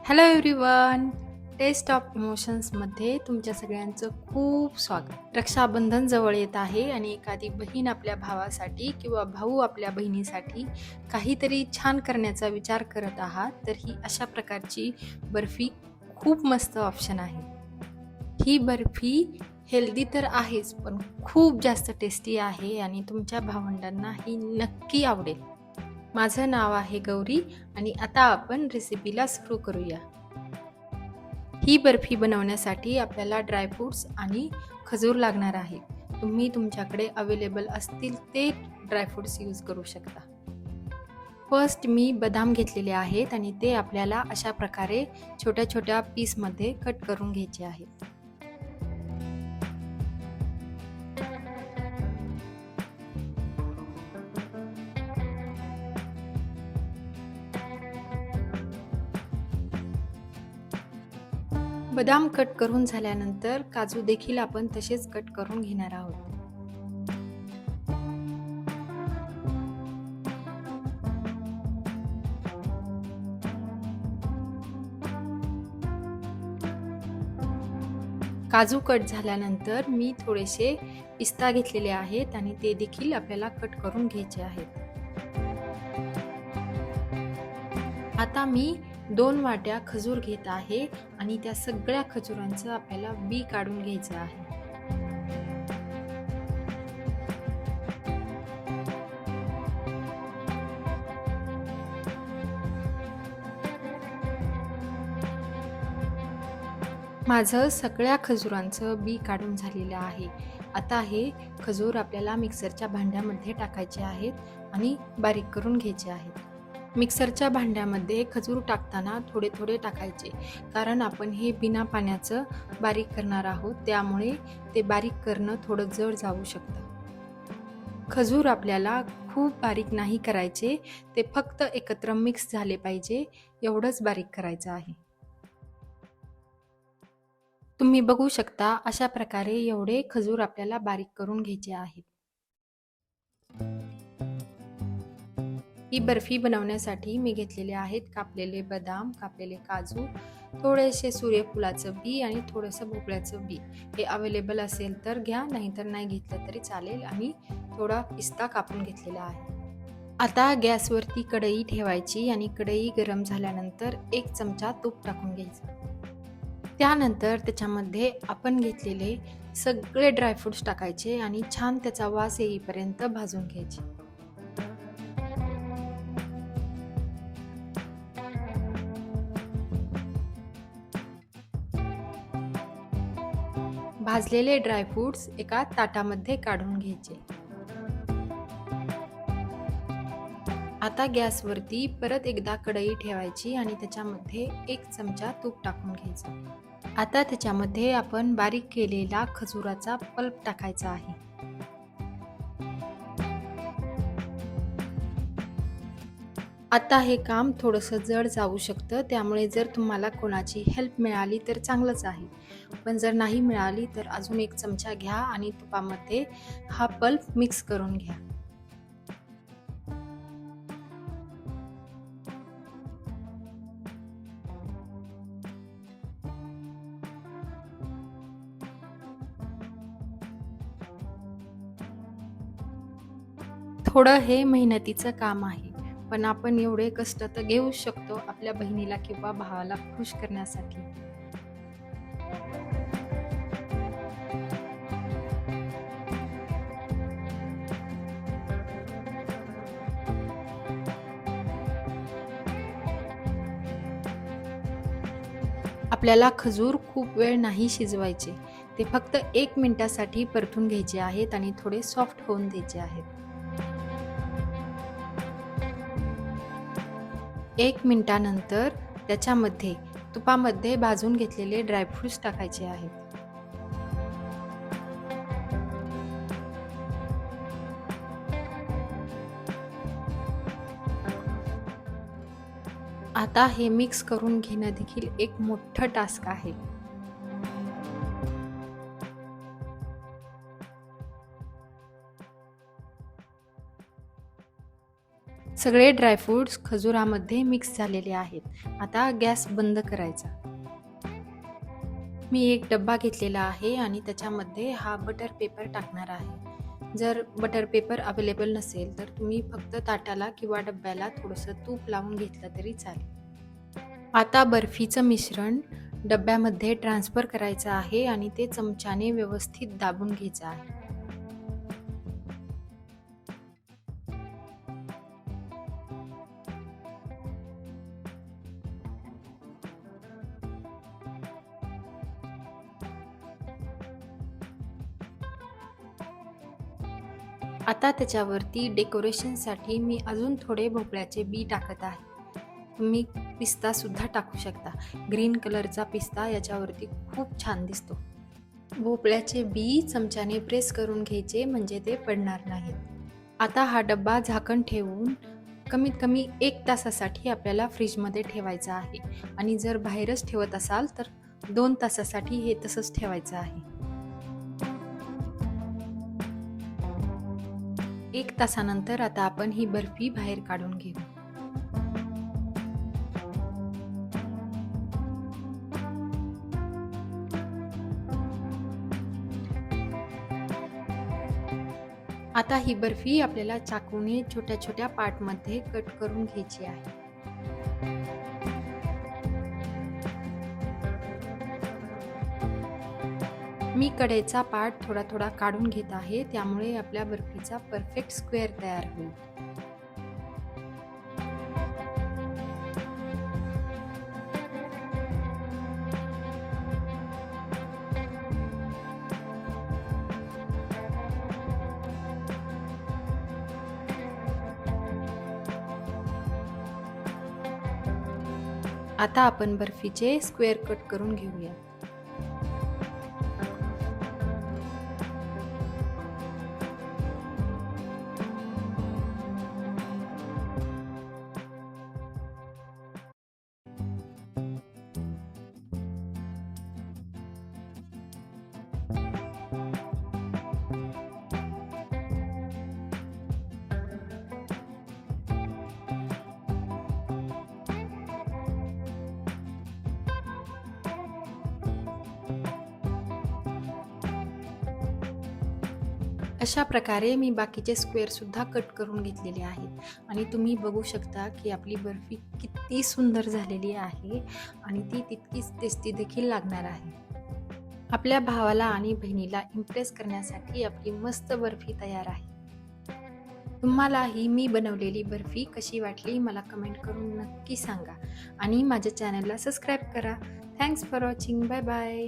Hello everyone. Taste of इमोशन्समध्ये तुमच्या सगळ्यांचं खूप स्वागत. रक्षाबंधन जवळ येत आहे आणि एखादी बहीण आपल्या भावासाठी किंवा भाऊ आपल्या बहिणीसाठी काहीतरी छान करण्याचा विचार करत आहात, तर ही अशा प्रकारची बर्फी खूप मस्त ऑप्शन आहे. ही बर्फी हेल्दी तर आहेच, पण खूप जास्त टेस्टी आहे आणि तुमच्या भावंडांना ही नक्की आवडेल. माझं नाव आहे गौरी आणि आता आपण रेसिपीला सुरू करूया. ही बर्फी बनवण्यासाठी आपल्याला ड्रायफ्रूट्स आणि खजूर लागणार आहे. तुम्ही तुमच्याकडे अवेलेबल असतील ते ड्रायफ्रूट्स यूज करू शकता. फर्स्ट मी बदाम घेतलेले आहेत आणि ते आपल्याला अशा प्रकारे छोट्या छोट्या पीसमध्ये कट करून घ्यायचे आहेत. बदाम कट करून झाल्यानंतर काजू देखील आपण तसेच कट करून घेणार आहोत. काजू कट झाल्यानंतर मी थोडेसे पिस्ता घेतलेले आहेत आणि ते देखील आपल्याला कट करून घ्यायचे आहेत. आता मी 2 वाट्या खजूर घेत आहे आणि त्या सगळ्या खजुरांचं आपल्याला बी काढून घ्यायचं आहे. माझं सगळ्या खजुरांचं बी काढून झालेलं आहे. आता हे खजूर आपल्याला मिक्सरच्या भांड्यामध्ये टाकायचे आहेत आणि बारीक करून घ्यायचे आहेत. मिक्सरच्या भांड्यामध्ये खजूर टाकताना थोडे थोडे टाकायचे, कारण आपण हे बिना पाण्याचं बारीक करणार आहोत, त्यामुळे ते बारीक करणं थोडं जड जाऊ शकतं. खजूर आपल्याला खूप बारीक नाही करायचे, ते फक्त एकत्र मिक्स झाले पाहिजे एवढंच बारीक करायचं आहे. तुम्ही बघू शकता अशा प्रकारे एवढे खजूर आपल्याला बारीक करून घ्यायचे आहेत. ही बर्फी बनवण्यासाठी मी घेतलेले आहेत कापलेले बदाम, कापलेले काजू, थोडेसे सूर्यफुलाचं बी आणि थोडंसं भोपळ्याचं बी. हे अवेलेबल असेल तर घ्या, नाहीतर नाही घेतलं तरी चालेल. आणि थोडा पिस्ता कापून घेतलेला आहे. आता गॅसवरती कढई ठेवायची आणि कढई गरम झाल्यानंतर 1 चमचा तूप टाकून घ्यायचं. त्यानंतर त्याच्यामध्ये आपण घेतलेले सगळे ड्रायफ्रूट्स टाकायचे आणि छान त्याचा वास येईपर्यंत भाजून घ्यायचे. भाजलेले ड्रायफ्रूट्स एका ताटामध्ये काढून घ्यायचे. आता गॅसवरती परत एकदा कढई ठेवायची आणि त्याच्यामध्ये 1 चमचा तूप टाकून घ्यायचं. आता त्याच्यामध्ये आपण बारीक केलेला खजुराचा पल्प टाकायचा आहे. आता हे काम थोडंसं जड जाऊ शकतं, त्यामुळे जर तुम्हाला कोणाची हेल्प मिळाली तर चांगलंच आहे, पण जर नाही मिळाली तर अजून 1 चमचा घ्या आणि तुपामध्ये हा पल्प मिक्स करून घ्या. थोडं हे मेहनतीचं काम आहे, पण आपण एवढे कष्ट तर घेऊच शकतो आपल्या बहिणीला किंवा भावाला खुश करण्यासाठी. आपल्याला खजूर खूप वेळ नाही शिजवायचे, ते फक्त 1 मिनिटासाठी परतून घ्यायचे आहेत आणि थोडे सॉफ्ट होऊन द्यायचे आहेत. 1 मिनिटानंतर त्याच्यामध्ये तुपामध्ये भाजून घेतलेले ड्रायफ्रूट्स टाकायचे आहेत. आता हे मिक्स करून घेणं देखील एक मोठं टास्क आहे. सगळे ड्रायफ्रूट्स खजुरामध्ये मिक्स झालेले आहेत. आता गॅस बंद करायचा. मी एक डब्बा घेतलेला आहे आणि त्याच्यामध्ये हा बटर पेपर टाकणार आहे. जर बटर पेपर अवेलेबल नसेल तर तुम्ही फक्त ताटाला किंवा डब्याला थोडंसं तूप लावून घेतलं तरी चालेल. आता बर्फीचं मिश्रण डब्यामध्ये ट्रान्सफर करायचं आहे आणि ते चमच्याने व्यवस्थित दाबून घ्यायचं आहे. आता त्याच्यावरती डेकोरेशनसाठी मी अजून थोडे भोपळ्याचे बी टाकत आहे. तुम्ही पिस्ता सुद्धा टाकू शकता. ग्रीन कलरचा पिस्ता याच्यावरती खूप छान दिसतो. भोपळ्याचे बी चमच्याने प्रेस करून घ्यायचे म्हणजे ते पडणार नाहीत. आता हा डब्बा झाकण ठेवून कमीत कमी 1 तासासाठी आपल्याला फ्रीजमध्ये ठेवायचा आहे आणि जर बाहेरच ठेवत असाल तर 2 तासासाठी हे तसंच ठेवायचं आहे. 1 तासानंतर आता आपण ही बर्फी बाहेर काढून घेऊ. आता ही बर्फी आपल्याला चाकूने छोट्या छोट्या पार्टमध्ये कट करून घ्यायची आहे. मी कडेचा पार्ट थोडा थोडा काढून घेत आहे, त्यामुळे आपल्या बर्फीचा परफेक्ट स्क्वेअर तयार होईल. आता आपण बर्फीचे स्क्वेअर कट करून घेऊया. अशा प्रकारे मी बाकीचे स्क्वेअर सुद्धा कट करून घेतलेले आहेत आणि तुम्ही बघू शकता की आपली बर्फी किती सुंदर झालेली आहे आणि ती तितकीच टेस्टी देखील लागणार आहे. आपल्या भावाला आणि बहिणीला इम्प्रेस करण्यासाठी आपली मस्त बर्फी तयार आहे. तुम्हाला ही मी बनवलेली बर्फी कशी वाटली मला कमेंट करून नक्की सांगा आणि माझ्या चॅनलला सबस्क्राईब करा. Thanks for watching. Bye bye.